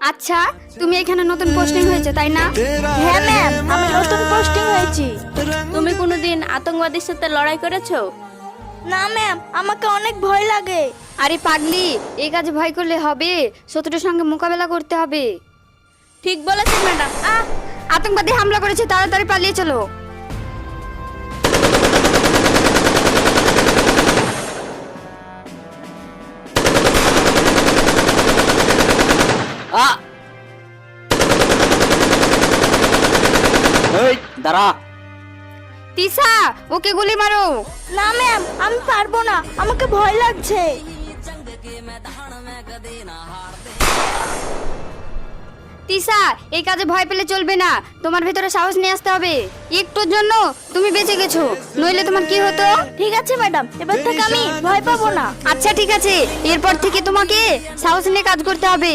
আচ্ছা, তুমি এখানে নতুন পোস্টিং হয়েছে তাই না? হ্যাঁ ম্যাম, আমি নতুন পোস্টিং হয়েছি। তুমি কোনোদিন আতঙ্কবাদীর সাথে লড়াই করেছো? না ম্যাম, আমাকে অনেক ভয় লাগে। আরে পাগলি, এই কাজে ভয় করলে হবে? শত্রুর সঙ্গে মোকাবেলা করতে হবে। ঠিক বলেছেন ম্যাডাম। আতঙ্কবাদী হামলা করেছে, তাড়াতাড়ি পালিয়ে চলো। এই দাঁড়া। তিসা, ওকে গুলি মারো। না ম্যাম, আমি পারবো না, আমাকে ভয় লাগছে। তিসা, এই কাজে ভয় পেলে চলবে না, তোমার ভেতরে সাহস নিয়ে আসতে হবে। একটুর জন্য তুমি বেঁচে গেছো, নইলে তোমার কি হতো? ঠিক আছে ম্যাডাম, এবার থেকে আমি ভয় পাবো না। আচ্ছা ঠিক আছে, এরপর থেকে তোমাকে সাহস নিয়ে কাজ করতে হবে।